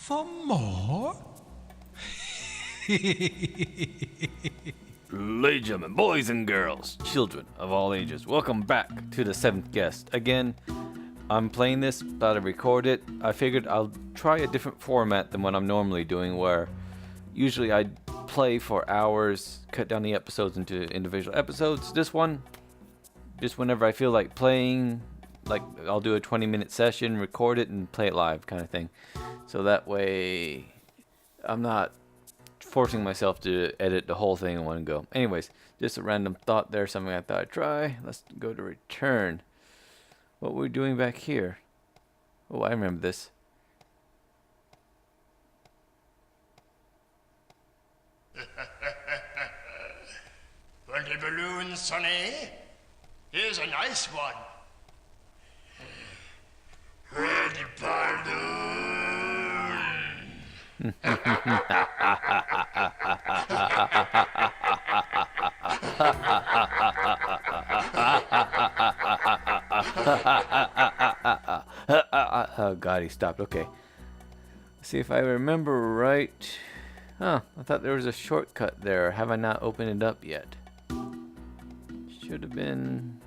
For more? Ladies and gentlemen, boys and girls, children of all ages, welcome back to the 7th guest. Again, I'm playing this, about to record it. I figured I'll try a different format than what I'm normally doing, where usually I play for hours, cut down the episodes into individual episodes. This one, just whenever I feel like playing, like I'll do a 20-minute session, record it, and play it live kind of thing. So that way, I'm not forcing myself to edit the whole thing in one go. Anyways, just a random thought there, something I thought I'd try. Let's go to return. What were we doing back here? Oh, I remember this. Pretty balloon, Sonny. Here's a nice one. Pretty balloon. Oh god, he stopped. Okay. See if I remember right. Huh, I thought there was a shortcut there. Have I not opened it up yet? Should have been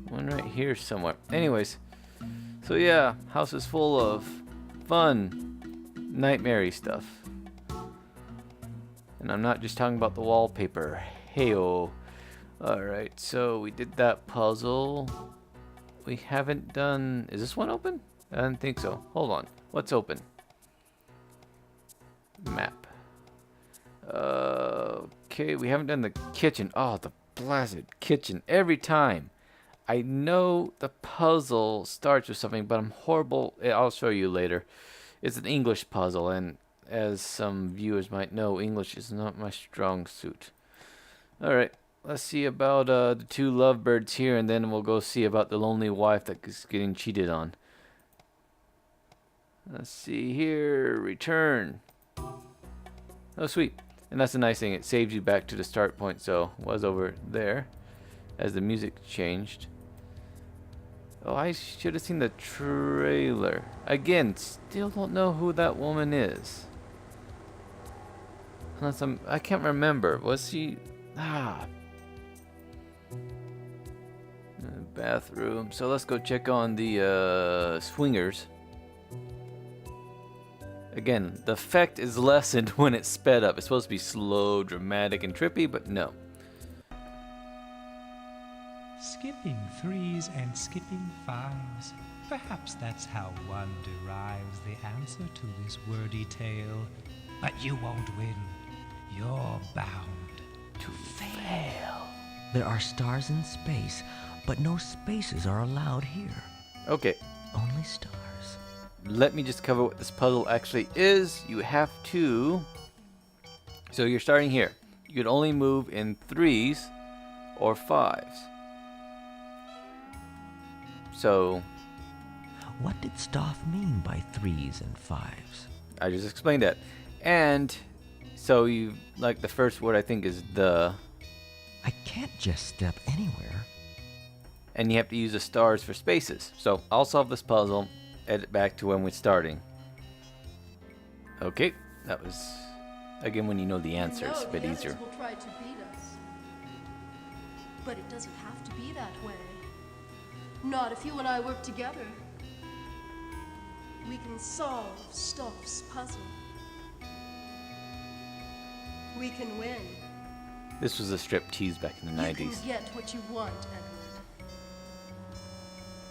one right here somewhere. Anyways, so yeah, house is full of fun, nightmare-y stuff. And I'm not just talking about the wallpaper. Heyo. Alright, so we did that puzzle. We haven't done... Is this one open? I don't think so. Hold on. What's open? Map. Okay, we haven't done the kitchen. Oh, the blasted kitchen. Every time. I know the puzzle starts with something, but I'm horrible. I'll show you later. It's an English puzzle, and as some viewers might know, English is not my strong suit. Alright, let's see about the two lovebirds here, and then we'll go see about the lonely wife that is getting cheated on. Let's see here. Return. Oh, sweet. And that's a nice thing. It saves you back to the start point, so it was over there as the music changed. Oh, I should have seen the trailer. Again, still don't know who that woman is. Unless I can't remember. Was she... Bathroom. So let's go check on the swingers. Again, the effect is lessened when it's sped up. It's supposed to be slow, dramatic, and trippy, but no. Skipping 3s and skipping 5s. Perhaps that's how one derives the answer to this wordy tale. But you won't win. You're bound to fail. There are stars in space, but no spaces are allowed here. Okay, Only stars. let me just cover what this puzzle actually is. You have to... So you're starting here. You can only move in 3s or 5s. So... What did Stoff mean by 3s and 5s? I just explained that. And so you... Like the first word I think is the... I can't just step anywhere. And you have to use the stars for spaces. So I'll solve this puzzle, edit back to when we're starting. Okay, that was, again, when you know the answer, it's a bit easier. Will try to beat us. But it doesn't have to be that way. Not if you and I work together. We can solve Stoff's puzzle. We can win. This was a strip tease back in the You 90s. can get what you want, Edward.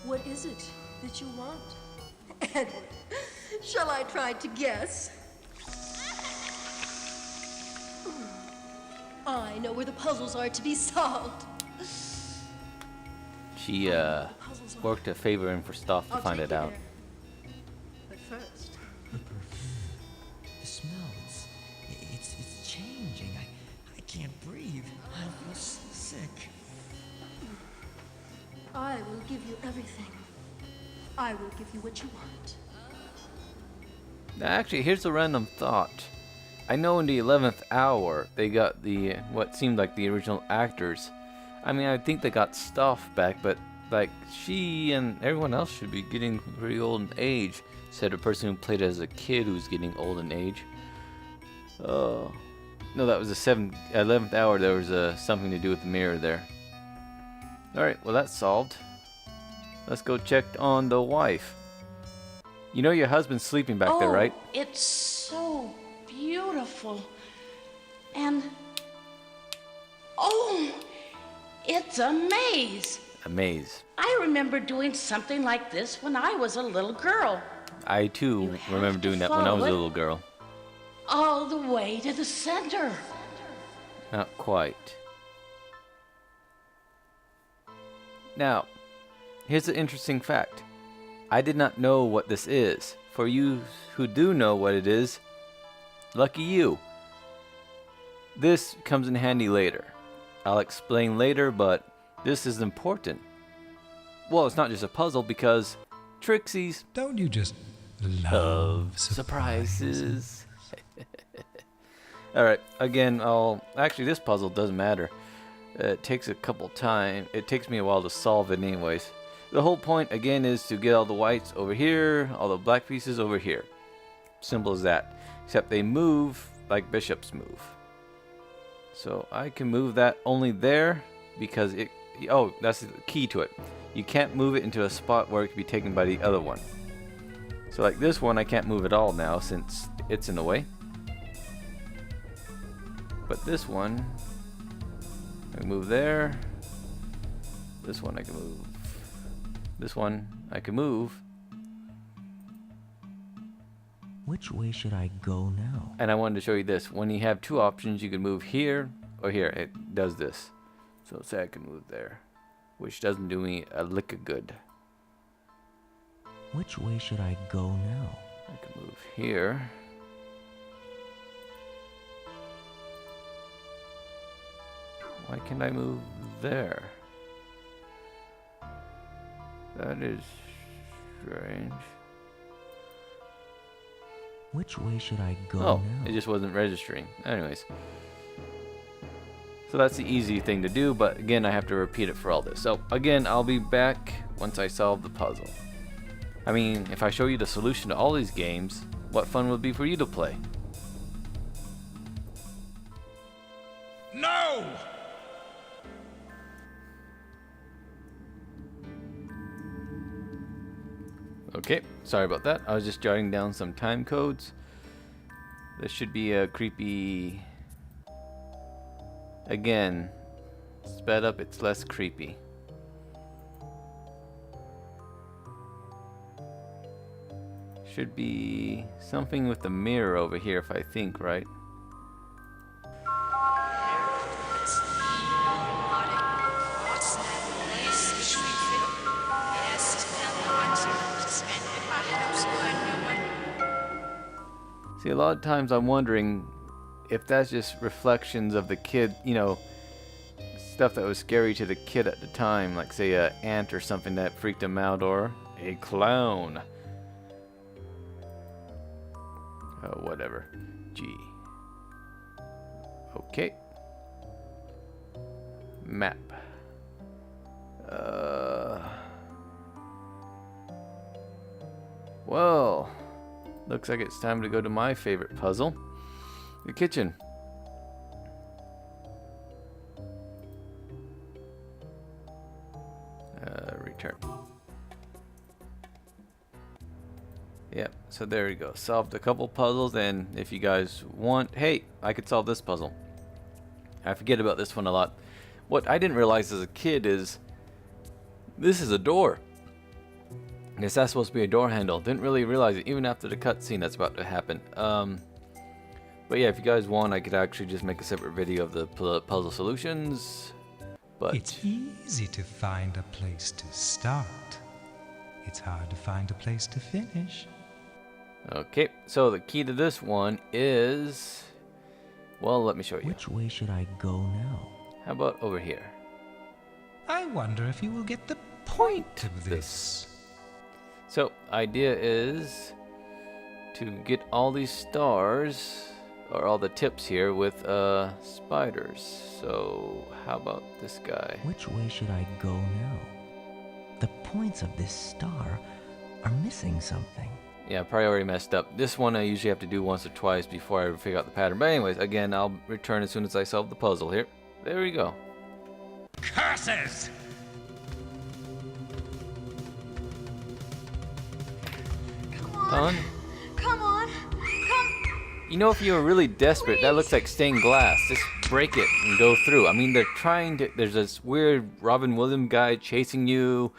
What is it that you want? Edward, shall I try to guess? I know where the puzzles are to be solved. She worked a favor in for Stoff to I'll find take it you out. there. But first, The smell, it's changing. I can't breathe. I feel sick. I will give you everything. I will give you what you want. Now, actually, here's a random thought. I know in the 11th hour they got the what seemed like the original actors. I mean, I think they got Stoff back, but like, she and everyone else should be getting pretty old in age, said a person who played as a kid who's getting old in age. Oh. No, that was the 11th hour. There was something to do with the mirror there. Alright, well that's solved. Let's go check on the wife. You know your husband's sleeping back there, right? It's so beautiful. And oh, it's a maze. A maze. I remember doing something like this when I was a little girl. I too You have remember to doing that when I was a follow it. little girl. All the way to the center. Not quite. Now, here's an interesting fact. I did not know what this is. For you who do know what it is, lucky you. This comes in handy later. I'll explain later, but this is important. Well, it's not just a puzzle because Trixie's Don't you just love surprises. Alright, again, actually this puzzle doesn't matter. It takes a couple time. It takes me a while to solve it anyways. The whole point again is to get all the whites over here, all the black pieces over here. Simple as that. Except they move like bishops move. So I can move that only there because it, oh, that's the key to it. You can't move it into a spot where it can be taken by the other one. So like this one I can't move at all now since it's in the way. But this one I can move there. This one I can move. This one I can move. Which way should I go now? And I wanted to show you this. When you have two options, you can move here or here. It does this. So say I can move there, which doesn't do me a lick of good. Which way should I go now? I can move here. Why can't I move there? That is strange. Which way should I go Oh, now? it just wasn't registering. Anyways. So that's the easy thing to do, but again, I have to repeat it for all this. So again, I'll be back once I solve the puzzle. I mean, if I show you the solution to all these games, what fun would it be for you to play? No! Okay, sorry about that. I was just jotting down some time codes. This should be a creepy... Again, sped up, it's less creepy. Should be something with the mirror over here if I think right. See, a lot of times I'm wondering if that's just reflections of the kid, you know, stuff that was scary to the kid at the time, like say a ant or something that freaked him out, or a clown. Oh, whatever. G. Okay. Map. Well, looks like it's time to go to my favorite puzzle, the kitchen. Return. Yep, so there you go. Solved a couple puzzles, and if you guys want, hey, I could solve this puzzle. I forget about this one a lot. What I didn't realize as a kid is this is a door. I guess that's supposed to be a door handle. Didn't really realize it even after the cutscene that's about to happen. But yeah, if you guys want, I could actually just make a separate video of the puzzle solutions. But It's easy to find a place to start. It's hard to find a place to finish. okay, so the key to this one is, well, let me show you. Which way should I go now? How about over here? I wonder if you will get the point of this. So, idea is to get all these stars, or all the tips here, with spiders. So, how about this guy? Which way should I go now? the points of this star are missing something. Yeah, probably already messed up. This one I usually have to do once or twice before I figure out the pattern. But anyways, again, I'll return as soon as I solve the puzzle here. There we go. Curses! On. Come on. Come. You know, if you were really desperate, that looks like stained glass. Just break it and go through. I mean, they're trying to... There's this weird Robin Williams guy chasing you.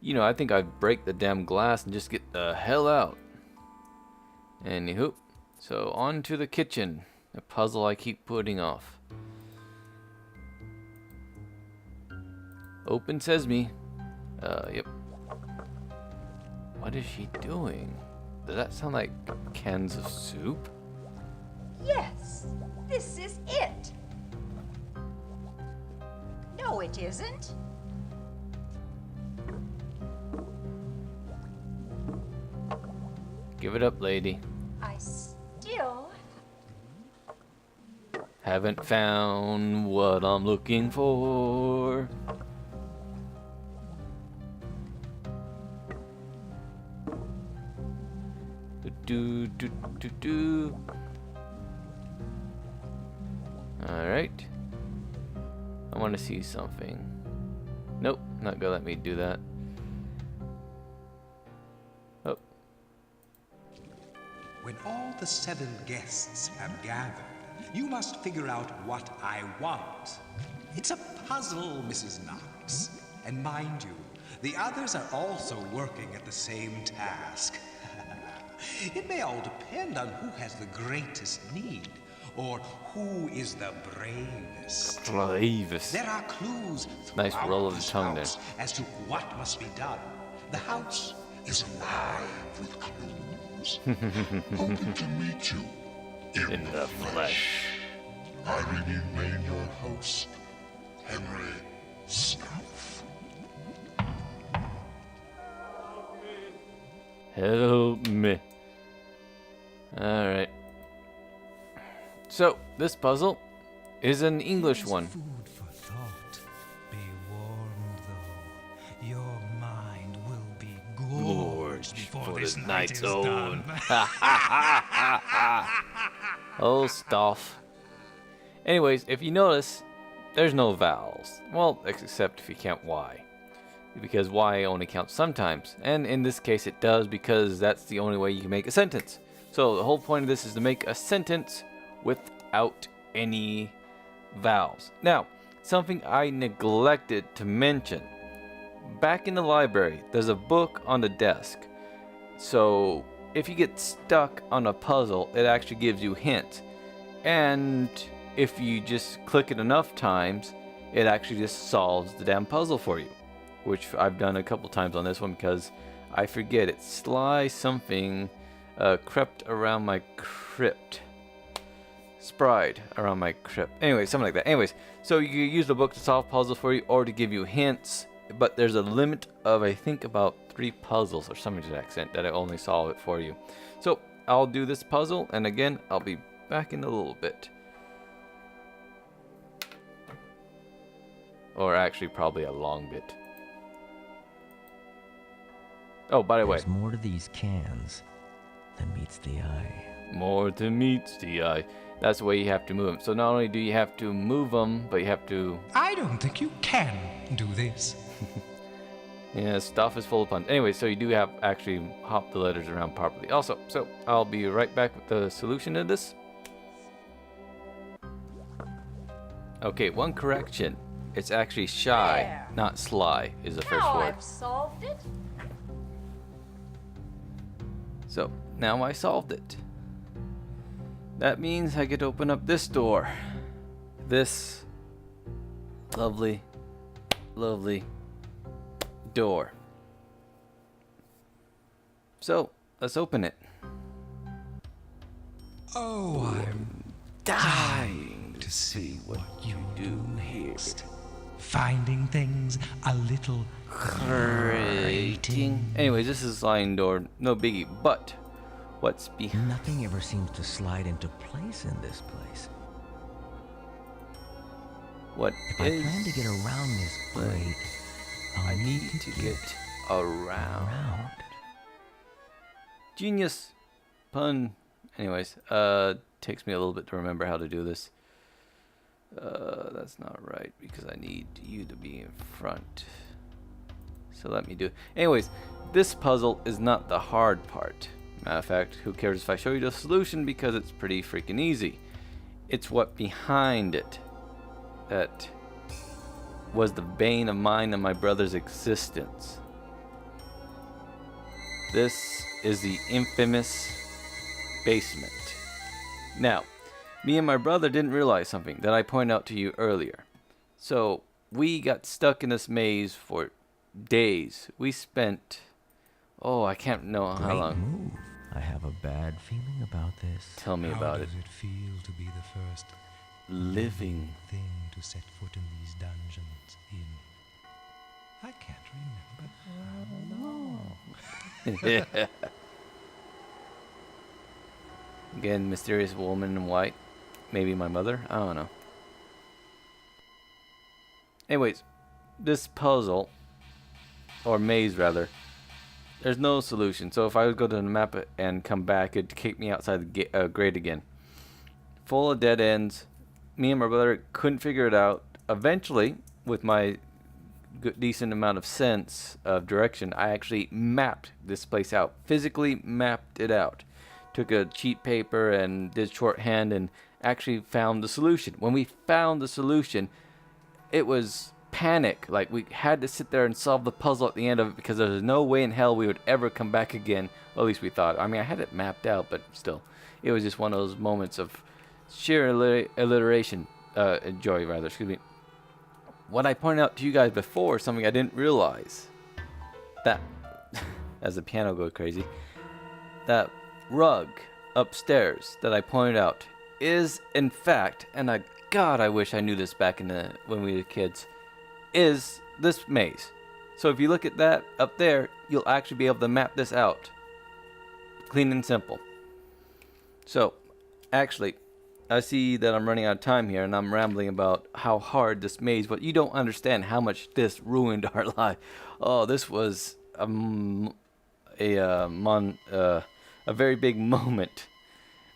You know, I think I'd break the damn glass and just get the hell out. Anywho, so on to the kitchen. A puzzle I keep putting off. Open sesame. Yep. What is she doing? Does that sound like cans of soup? Yes, this is it. No, it isn't. Give it up, lady. I still. Haven't found what I'm looking for. Do do do do. All right. I want to see something. Nope, not gonna let me do that. Oh. When all the 7 guests have gathered, you must figure out what I want. It's a puzzle, Mrs. Knox. And mind you, the others are also working at the same task. It may all depend on who has the greatest need, or who is the bravest. Bravest. There are clues Nice throughout roll of the this tongue house as to what must be done. The house is alive with clues. Hoping to meet you In the flesh. I remain your host, Henry Snuff. Help me. Alright. So, this puzzle is an English one. Food for thought. Be warned, though. Your mind will be gorged before this night is done. Oh, stuff. Anyways, if you notice, there's no vowels. Well, except if you count Y. Because Y only counts sometimes. And in this case it does, because that's the only way you can make a sentence. So the whole point of this is to make a sentence without any vowels. Now, something I neglected to mention. Back in the library, there's a book on the desk. So if you get stuck on a puzzle, it actually gives you hints. And if you just click it enough times, it actually just solves the damn puzzle for you. Which I've done a couple times on this one because I forget it. Sly something crept around my crypt. Spride around my crypt. Anyway, something like that. Anyways, so you use the book to solve puzzles for you or to give you hints. But there's a limit of, I think, about 3 puzzles or something to that extent that I only solve it for you. So I'll do this puzzle, and again, I'll be back in a little bit. Or actually, probably a long bit. Oh, by the way. There's more to these cans than meets the eye. More to meets the eye. That's the way you have to move them. So not only do you have to move them, but you have to... I don't think you can do this. Yeah, stuff is full of puns. Anyway, so you do have actually hop the letters around properly. Also, so I'll be right back with the solution to this. Okay, one correction. It's actually shy, There. not sly, is the first Now word. I've solved it. So, now I solved it. That means I get to open up this door. This lovely, lovely door. So, let's open it. Oh, I'm Dying to see what you do here. finding things a little Rating. Anyways, this is a sliding door, no biggie. But what's behind? Nothing ever seems to slide into place in this place. What If I plan to get around this grate, I need to get around. Genius pun. Anyways, takes me a little bit to remember how to do this. That's not right because I need you to be in front. So let me do it. Anyways, this puzzle is not the hard part. Matter of fact, who cares if I show you the solution because it's pretty freaking easy. It's what behind it that was the bane of mine and my brother's existence. This is the infamous basement. Now, me and my brother didn't realize something that I pointed out to you earlier. So, we got stuck in this maze for days. We spent, I can't know how Great long. move. I have a bad feeling about this. Tell me about it. How does it feel to be the first Living. thing to set foot in these dungeons in? I can't remember how long. Again, mysterious woman in white. Maybe my mother? I don't know. Anyways, this puzzle, or maze rather, there's no solution. So if I would go to the map and come back, it'd kick me outside the grate again. Full of dead ends. Me and my brother couldn't figure it out. Eventually, with my decent amount of sense of direction, I actually mapped this place out. Physically mapped it out. Took a sheet paper and did shorthand and actually found the solution. When we found the solution, it was panic. Like, we had to sit there and solve the puzzle at the end of it because there's no way in hell we would ever come back again. Well, at least we thought. I mean, I had it mapped out, but still. It was just one of those moments of sheer alliteration. Joy, rather. Excuse me. What I pointed out to you guys before, something I didn't realize. That, as the piano goes crazy, that rug upstairs that I pointed out is, in fact, and God, I wish I knew this back in when we were kids, is this maze. So if you look at that up there, you'll actually be able to map this out. Clean and simple. So, actually, I see that I'm running out of time here, and I'm rambling about how hard this maze, but you don't understand how much this ruined our life. Oh, this was a very big moment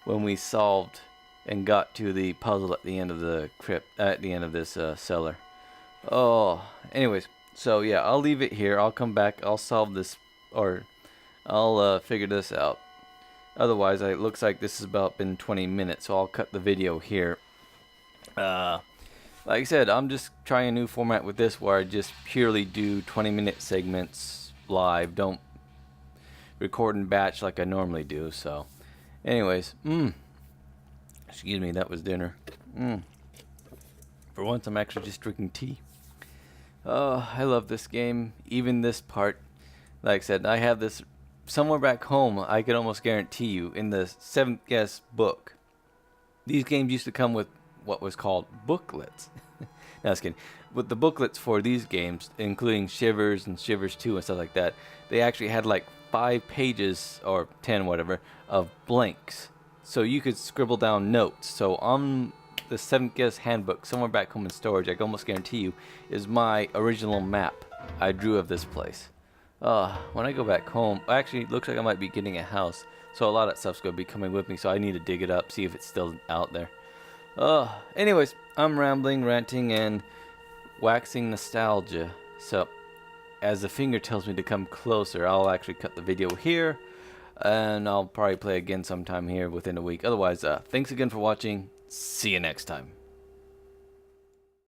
when we solved and got to the puzzle at the end of the crypt, at the end of this cellar. Oh, anyways, so yeah, I'll leave it here. I'll come back. I'll solve this, or I'll figure this out. Otherwise, it looks like this has about been 20 minutes, so I'll cut the video here. Like I said, I'm just trying a new format with this where I just purely do 20-minute segments live. Don't record in batch like I normally do. So, anyways, excuse me, that was dinner. For once, I'm actually just drinking tea. Oh, I love this game. Even this part. Like I said, I have this somewhere back home. I could almost guarantee you in the 7th Guest book. These games used to come with what was called booklets. No, just kidding. With the booklets for these games, including Shivers and Shivers 2 and stuff like that, they actually had like 5 pages or 10 whatever of blanks, so you could scribble down notes. So on the 7th Guest handbook somewhere back home in storage, I can almost guarantee you, is my original map I drew of this place. When I go back home, actually it looks like I might be getting a house, so a lot of that stuff's going to be coming with me, so I need to dig it up, see if it's still out there. Anyways, I'm rambling, ranting, and waxing nostalgia. So, as the finger tells me to come closer, I'll actually cut the video here, and I'll probably play again sometime here within a week. Otherwise, thanks again for watching. See you next time.